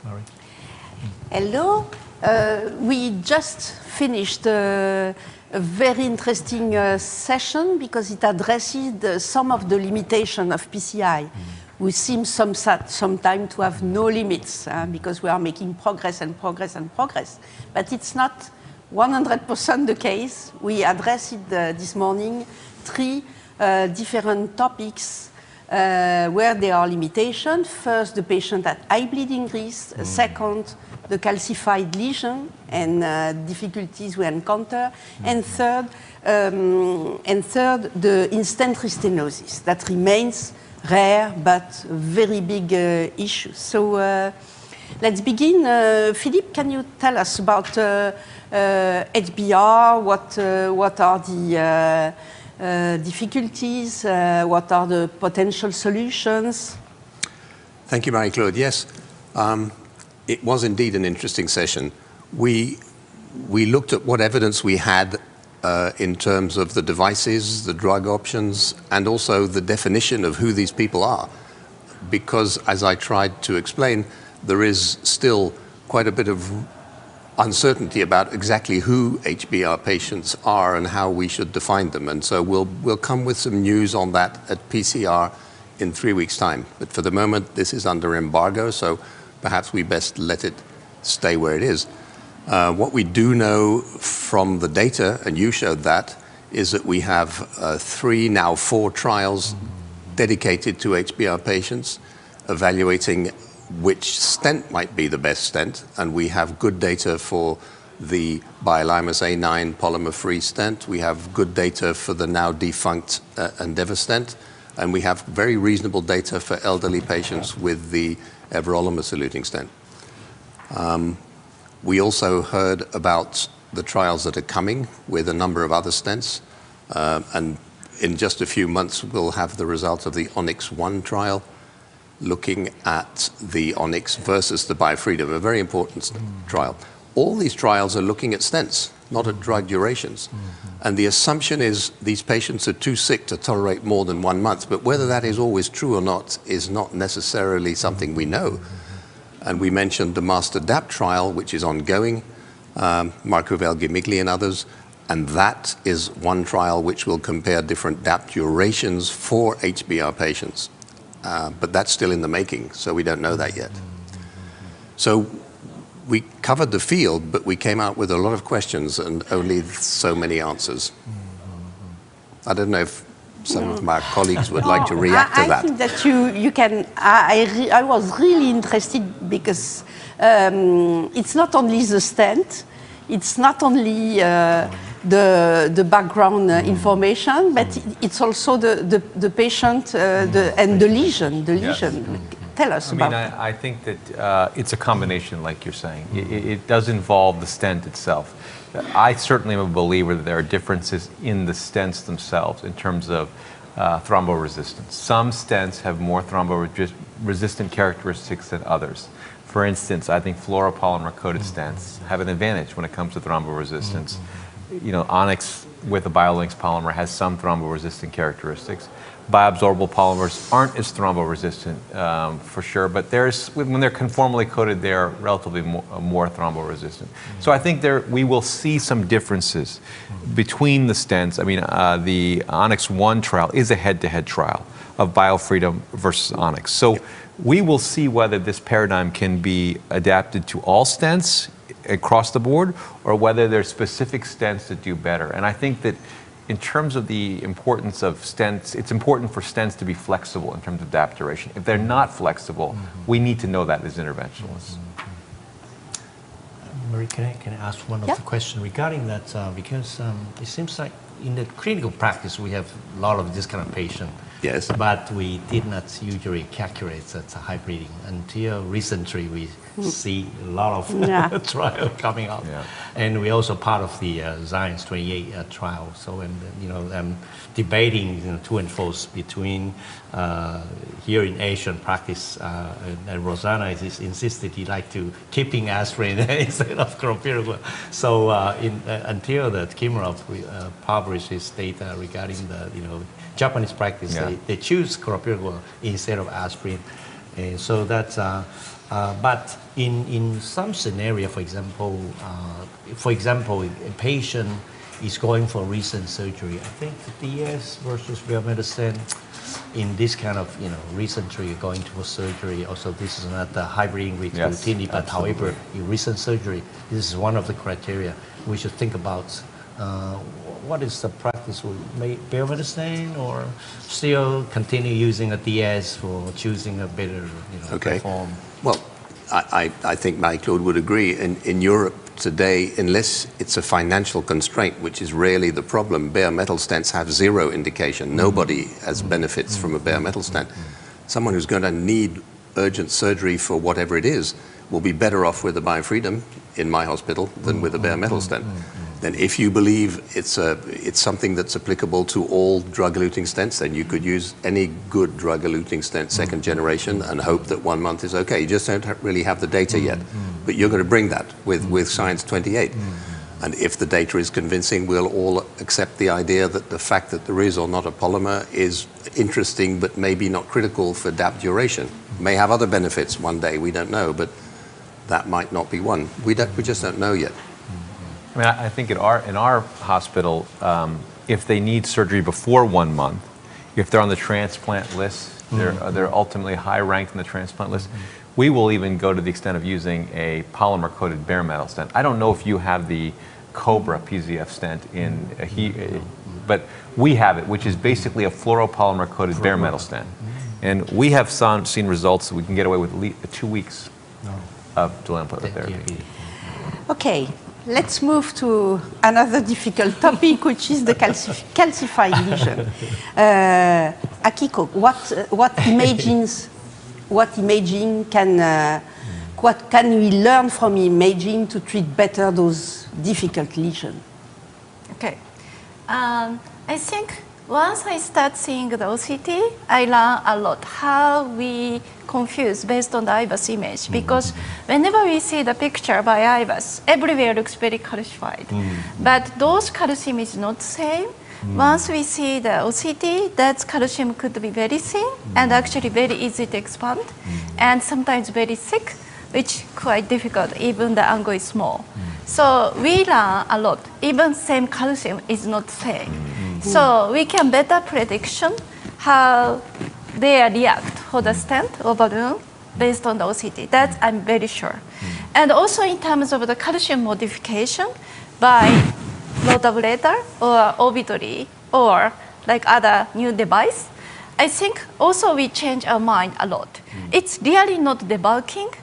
Marie. Hello. We just finished a very interesting session because it addresses some of the limitations of PCI. We seem sometimes to have no limits because we are making progress and progress and progress. But it's not 100% the case. We addressed this morning 3 different topics where there are limitations. First, the patient at high bleeding risk. Second, the calcified lesion and difficulties we encounter. And third, the instant restenosis that remains rare but very big issue. So let's begin. Philippe, can you tell us about HBR? What are the difficulties? What are the potential solutions? Thank you, Marie-Claude. Yes, it was indeed an interesting session. We looked at what evidence we had in terms of the devices, the drug options, and also the definition of who these people are. Because, as I tried to explain, there is still quite a bit of uncertainty about exactly who HBR patients are and how we should define them. And so we'll come with some news on that at PCR in 3 weeks' time. But for the moment, this is under embargo, so perhaps we best let it stay where it is. What we do know from the data, and you showed that, is that we have 3, now 4 trials dedicated to HBR patients, evaluating which stent might be the best stent. And we have good data for the Biolimus A9 polymer-free stent. We have good data for the now defunct Endeavour stent. And we have very reasonable data for elderly patients with the everolimus-eluting stent. We also heard about the trials that are coming with a number of other stents. And in just a few months, we'll have the results of the Onyx 1 trial, looking at the Onyx versus the Biofreedom, a very important trial. All these trials are looking at stents, not at drug durations. And the assumption is these patients are too sick to tolerate more than 1 month. But whether that is always true or not is not necessarily something we know. And we mentioned the Master DAP trial, which is ongoing, Marco Velgimigli and others. And that is one trial which will compare different DAP durations for HBR patients. But that's still in the making, so we don't know that yet. So we covered the field, but we came out with a lot of questions and only so many answers. I don't know if some of my colleagues would like to react to that. I think that you can. I was really interested because it's not only the stent, it's not only the background information, but it's also the patient and the lesion. Tell us about it. I think that it's a combination, like you're saying. It does involve the stent itself. I certainly am a believer that there are differences in the stents themselves in terms of thromboresistance. Some stents have more thromboresistant characteristics than others. For instance, I think fluoropolymer-coated stents have an advantage when it comes to thromboresistance. You know, Onyx with a BioLinks polymer has some thromboresistant characteristics. Bioabsorbable polymers aren't as thromboresistant for sure, but when they're conformally coated, they're relatively more thromboresistant. So I think we will see some differences between the stents. I mean, the Onyx 1 trial is a head-to-head trial of Biofreedom versus Onyx. So we will see whether this paradigm can be adapted to all stents across the board, or whether there's specific stents that do better. And I think that in terms of the importance of stents, it's important for stents to be flexible in terms of DAP duration. If they're not flexible, we need to know that as interventionalists. Marie, can I ask one of the questions regarding that? Because it seems like in the clinical practice, we have a lot of this kind of patient. Yes. But we did not usually calculate that high bleeding until recently. We see a lot of trial coming out, and we also part of the Science 28 trial. So, and debating to and fro between here in Asian practice, and Rosanna is insisted he like to keeping aspirin instead of clopidogrel. So until the Kimarov published his data regarding the Japanese practice, they choose clopidogrel instead of aspirin. So that's, but in some scenario, for example, a patient is going for recent surgery. I think the DS versus biomedicine, in this kind of recently going to a surgery. Also, this is not the hybriding with routinely, but however, in recent surgery, this is one of the criteria we should think about. What is the practice with biomedicine, or still continue using a DS for choosing a better form? Well, I think Marie-Claude would agree. In Europe today, unless it's a financial constraint, which is rarely the problem, bare metal stents have zero indication. Nobody has benefits from a bare metal stent. Someone who's going to need urgent surgery for whatever it is will be better off with a biofreedom in my hospital than with a bare metal stent. Then if you believe it's something that's applicable to all drug-eluting stents, then you could use any good drug-eluting stent, second generation, and hope that 1 month is okay. You just don't really have the data yet. But you're going to bring that with Science 28. And if the data is convincing, we'll all accept the idea that the fact that there is or not a polymer is interesting, but maybe not critical for DAP duration. May have other benefits one day, we don't know, but that might not be one. We just don't know yet. I mean, I think in our hospital, if they need surgery before 1 month, if they're on the transplant list, they're ultimately high ranked in the transplant list, we will even go to the extent of using a polymer-coated bare metal stent. I don't know if you have the Cobra PZF stent but we have it, which is basically a fluoropolymer-coated bare metal stent. And we have seen results that we can get away with 2 weeks of dual amplather therapy. Okay. Let's move to another difficult topic, which is the calcified lesion. Akiko, what can we learn from imaging to treat better those difficult lesions? Okay, I think once I start seeing the OCT, I learn a lot how we confuse based on the IVUS image, because whenever we see the picture by IVUS, everywhere looks very calcified. But those calcium is not the same. Once we see the OCT, that calcium could be very thin and actually very easy to expand, and sometimes very thick, which quite difficult, even the angle is small. So we learn a lot. Even same calcium is not the same. So we can better prediction how they react for the stent or balloon based on the OCT. That I'm very sure. And also in terms of the calcium modification by low tabulator or orbitory or like other new device, I think also we change our mind a lot. It's really not debulking.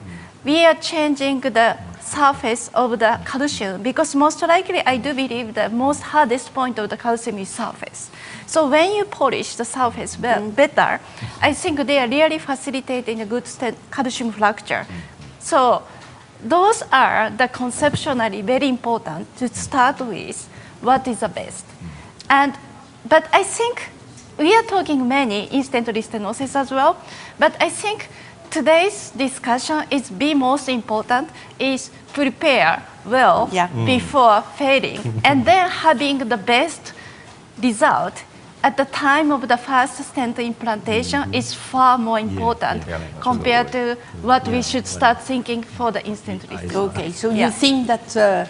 We are changing the surface of the calcium, because most likely I do believe the most hardest point of the calcium is surface. So when you polish the surface better, I think they are really facilitating a good calcium fracture. So those are the conceptually very important to start with what is the best. But I think we are talking many in-stent restenosis as well, but I think today's discussion is the most important is prepare well before failing, and then having the best result at the time of the first stent implantation is far more important compared to what we should start thinking for the instant restenosis. Okay, so you think that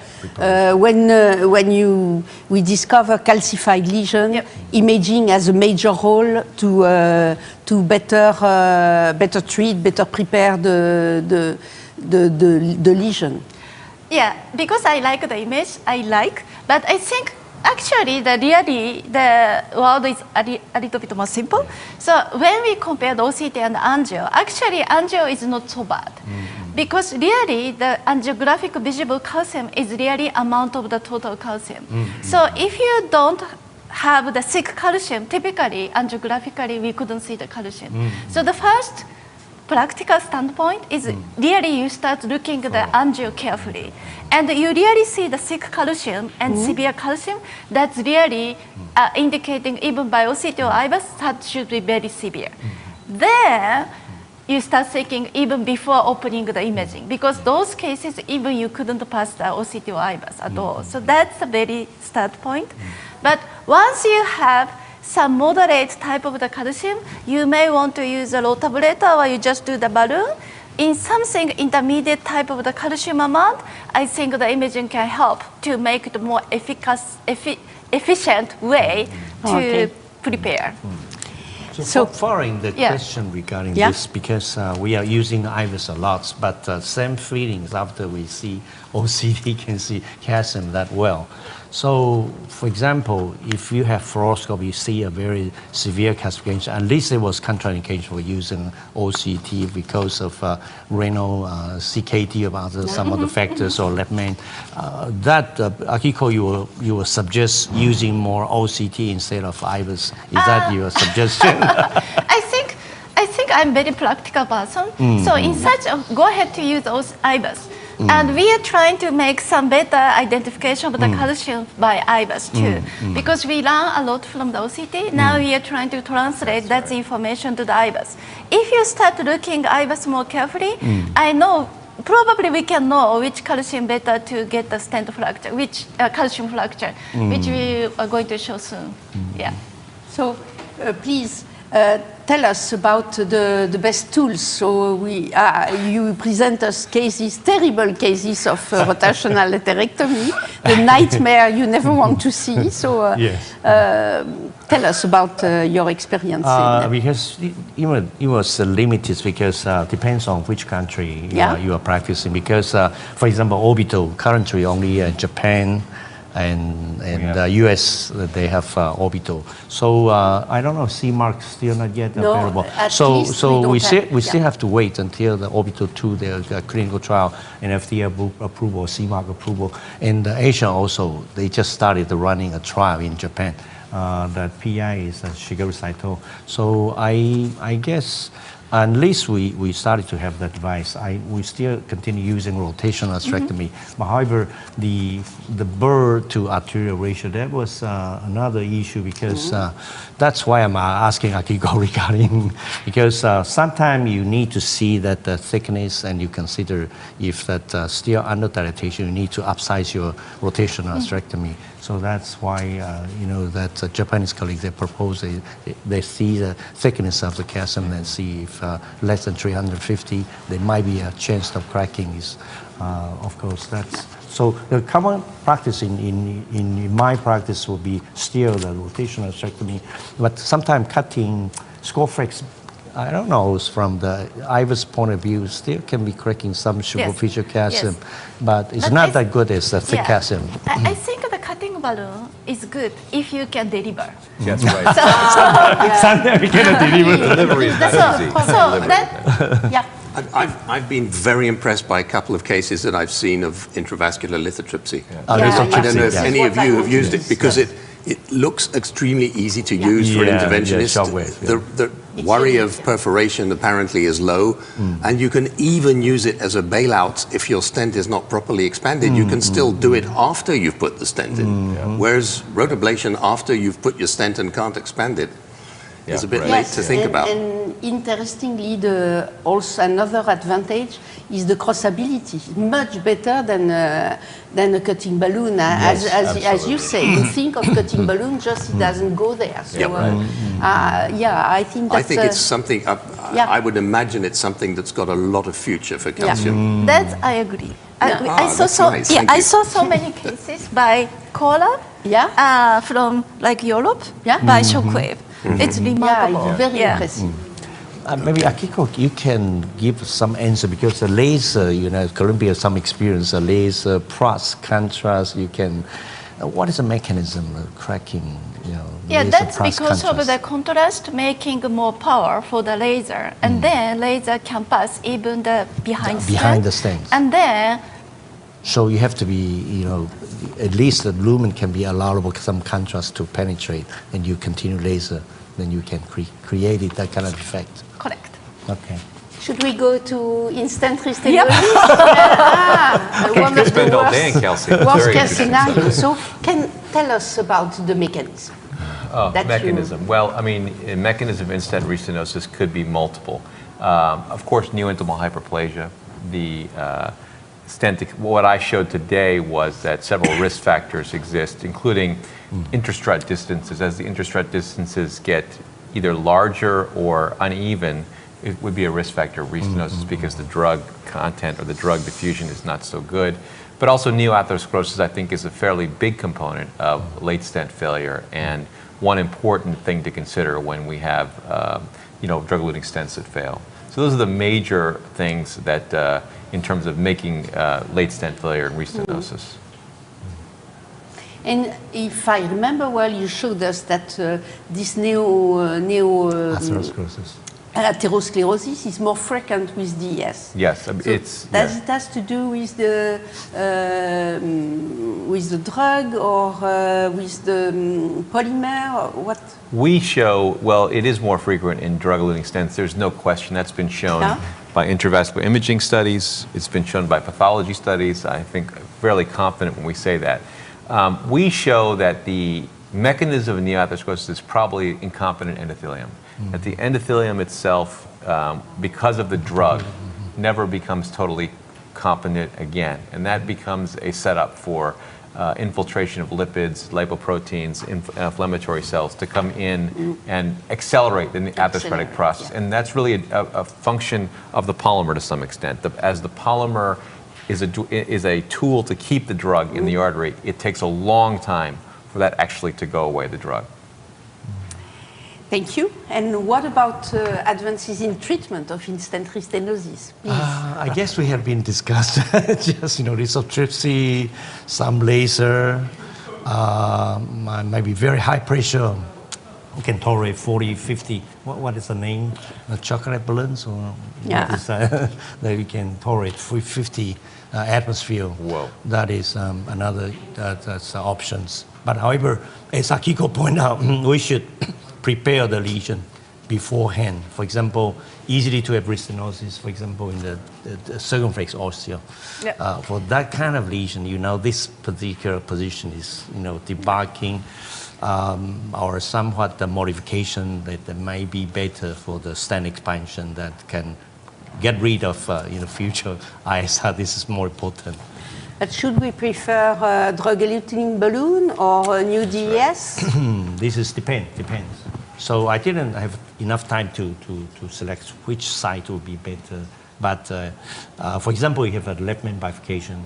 when we discover calcified lesion, imaging has a major role to better treat, better prepare the lesion. Yeah, because I like the image, but I think actually the world is a little bit more simple. So when we compare the OCT and angio, actually angio is not so bad. Because really the angiographic visible calcium is really amount of the total calcium. So if you don't have the thick calcium, typically angiographically we couldn't see the calcium. So the first practical standpoint is really you start looking at the angio carefully, and you really see the thick calcium and severe calcium. That's really indicating even by OCT or IVUS that should be very severe. Then you start thinking even before opening the imaging, because those cases even you couldn't pass the OCT or IVUS at all. So that's a very start point. But once you have some moderate type of the calcium, you may want to use a low tabulator or you just do the balloon. In something intermediate type of the calcium amount, I think the imaging can help to make it more efficient way to prepare. So following the question regarding this, because we are using IVUS a lot, but same feelings after we see OCT can see calcium that well. So, for example, if you have fluoroscopy, you see a very severe calcification, at least it was contraindication for using OCT because of renal CKD or other, some other factors or left main. Akiko, you will suggest using more OCT instead of IVUS. Is that your suggestion? I think I'm very practical person. So in such, go ahead to use those IVUS. And we are trying to make some better identification of the calcium by IVUS too. Because we learn a lot from the OCT, now we are trying to translate that information to the IVUS. If you start looking IVUS more carefully, I know probably we can know which calcium better to get the stent fracture, which calcium fracture, which we are going to show soon. Yeah. So please tell us about the best tools. So you present us cases, terrible cases of rotational atherectomy, the nightmare you never want to see. So tell us about your experience. Because it was limited because depends on which country you are practicing. Because, for example, orbital currently only Japan and the US, they have orbital. So I don't know, CMARC still not yet available. So we still have to wait until the orbital 2, the clinical trial and FDA approval, CMARC approval. And Asia also, they just started running a trial in Japan. The PI is Shigeru Saito. So I guess at least we started to have that device. We still continue using rotational atherectomy. But however, the burr to arterial ratio, that was another issue because that's why I'm asking Akiko regarding, because sometimes you need to see that the thickness and you consider if that still under dilatation, you need to upsize your rotational atherectomy. So that's why, that Japanese colleagues, they propose, they see the thickness of the calcium and see if less than 350, there might be a chance of cracking. Of course, that's, so the common practice in my practice will be still the rotational atherectomy, but sometimes cutting Scoreflex, I don't know, from the IVUS point of view, still can be cracking some superficial calcium, but it's not that good as the thick calcium. I think the cutting balloon is good if you can deliver. That's right. Sometimes we cannot deliver. Delivery is not easy. I've been very impressed by a couple of cases that I've seen of intravascular lithotripsy. I don't know if any of you have used it because it looks extremely easy to use for interventionists. The worry of perforation apparently is low, and you can even use it as a bailout if your stent is not properly expanded. You can still do it after you've put the stent in, whereas rotablation after you've put your stent and can't expand it is a bit late to think about. And interestingly, also another advantage is the crossability. Much better than a cutting balloon. As you say, you think of cutting balloon, just it doesn't go there. So, I think that's... I think it's something, I would imagine it's something that's got a lot of future for calcium. That I agree. I saw so many cases by Cora from like Europe by Shockwave. It's remarkable. Very impressive. Maybe Akiko, you can give some answer because the laser, Columbia has some experience, a laser plus contrast, you can, what is the mechanism of cracking, that's because of the contrast making more power for the laser. And then laser can pass even the behind the stent. And then so you have to be, at least the lumen can be allowable some contrast to penetrate, and you continue laser, then you can create that kind of effect. Correct. Okay. Should we go to instant histology? One of spend all day in calcium. Worst case scenario. So can tell us about the mechanism. Mechanism. Well, I mean, a mechanism of in-stent restenosis could be multiple. Of course, neointimal hyperplasia, the what I showed today was that several risk factors exist, including interstrut distances. As the interstrut distances get either larger or uneven, it would be a risk factor of restenosis because the drug content or the drug diffusion is not so good. But also neoatherosclerosis, I think, is a fairly big component of late stent failure, and one important thing to consider when we have drug-eluting stents that fail. So those are the major things that, in terms of making late stent failure and restenosis. And if I remember well, you showed us that this atherosclerosis is more frequent with DES. Yes, so it has to do with the drug or with the polymer? Or what? We show, well, it is more frequent in drug-eluting stents. There's no question. That's been shown by intravascular imaging studies. It's been shown by pathology studies. I think fairly confident when we say that. We show that the mechanism of neoatherosclerosis is probably incompetent endothelium. That the endothelium itself, because of the drug, never becomes totally competent again. And that becomes a setup for infiltration of lipids, lipoproteins, inflammatory cells to come in and accelerate the atherosclerotic process. And that's really a function of the polymer to some extent. As the polymer is a tool to keep the drug in the artery, it takes a long time for that actually to go away, the drug. Thank you. And what about advances in treatment of in-stent restenosis? I guess we have been discussed just, lithotripsy, some laser, maybe very high pressure. We can tolerate 40, 50, what is the name? Chocolate balloons? Or that we can tolerate 50 atmosphere. Whoa. That is another that's options. But however, as Akiko pointed out, we should prepare the lesion beforehand. For example, easily to have restenosis, for example, in the circumflex osteo. For that kind of lesion, this particular position is, debarking or somewhat the modification that may be better for the stent expansion that can get rid of, future ISR. This is more important. But should we prefer drug-eluting balloon or a new DES? This is depends. So I didn't have enough time to select which site would be better. But for example, you have a left main bifurcation,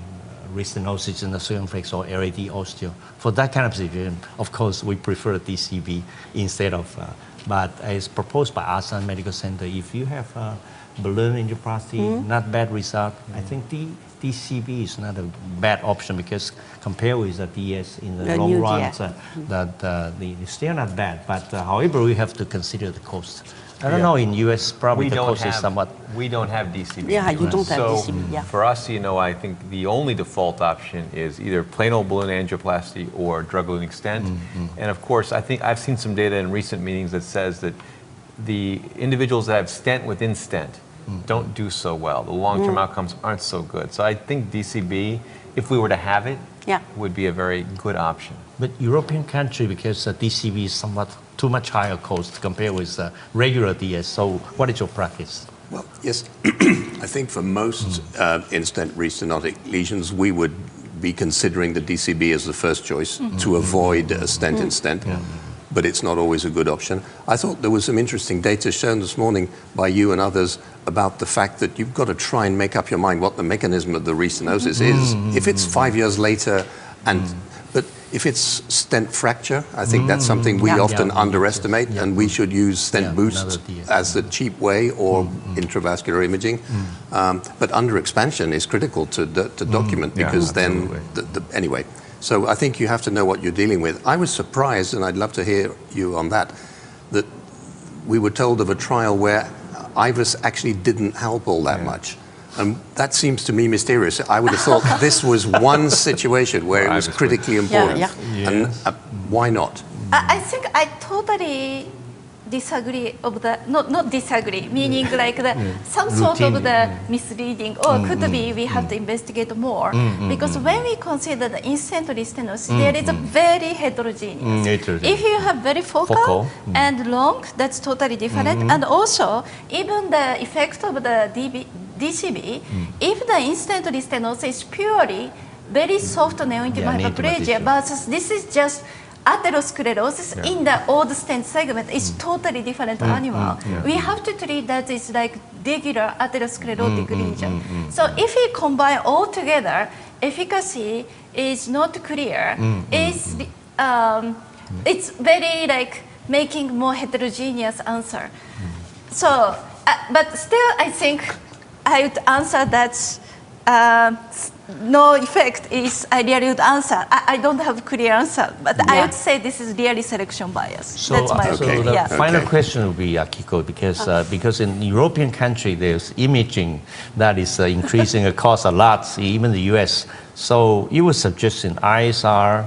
restenosis in the circumflex or LAD osteo. For that kind of situation, of course, we prefer DCB instead of. But as proposed by Asan Medical Center, if you have balloon angioplasty, not bad result, I think DCB is not a bad option because compared with the DS in the long run, they're still not bad. But however, we have to consider the cost. I don't know, in US probably the cost is somewhat. We don't have DCB. Yeah, you don't have DCB. So for us, I think the only default option is either plain old balloon angioplasty or drug-eluting stent. And of course, I think I've seen some data in recent meetings that says that the individuals that have stent within stent don't do so well. The long-term outcomes aren't so good. So I think DCB, if we were to have it, would be a very good option. But European country, because DCB is somewhat too much higher cost compared with regular DS. So what is your practice? Well, yes, I think for most in-stent restenotic lesions, we would be considering the DCB as the first choice to avoid a stent in stent. But it's not always a good option. I thought there was some interesting data shown this morning by you and others about the fact that you've got to try and make up your mind what the mechanism of the restenosis is. If it's 5 years later, but if it's stent fracture, I think that's something we often underestimate, and we should use stent boost as the cheap way or intravascular imaging. But under expansion is critical to document because then, anyway. So I think you have to know what you're dealing with. I was surprised, and I'd love to hear you on that we were told of a trial where IVUS actually didn't help all that much. And that seems to me mysterious. I would have thought this was one situation where it was critically important. And why not? I think I totally disagree of the, not disagree, meaning like some sort of the misleading, or could be we have to investigate more. Because when we consider the in-stent restenosis, there is a very heterogeneous. If you have very focal and long, that's totally different. And also, even the effect of the DCB, if the instantly stenosis is purely very soft neointimal hyperplasia versus this is just atherosclerosis in the old stent segment, is totally different animal. We have to treat that as like regular atherosclerotic lesion. So if we combine all together, efficacy is not clear. It's very like making more heterogeneous answer. So, but still, I think I would answer that no effect is I really would answer. I don't have a clear answer, but I would say this is really selection bias. So, that's my opinion. So the final question will be, Akiko, because in European country there's imaging that is increasing the cost a lot, even the US. So you would suggest in ISR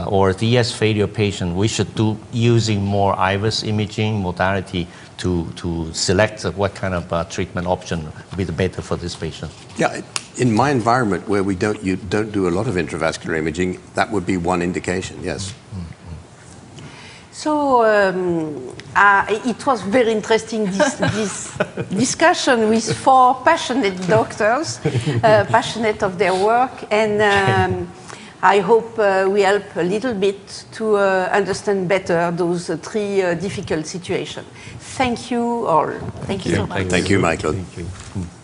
or DS failure patient, we should do using more IVUS imaging modality to select what kind of treatment option would be the better for this patient? Yeah, in my environment where we don't do a lot of intravascular imaging, that would be one indication, yes. So it was very interesting, this discussion with 4 passionate doctors, passionate of their work, and I hope we help a little bit to understand better those 3 difficult situations. Thank you all. Thank you so much. Thank you, Marie-Claude. Thank you.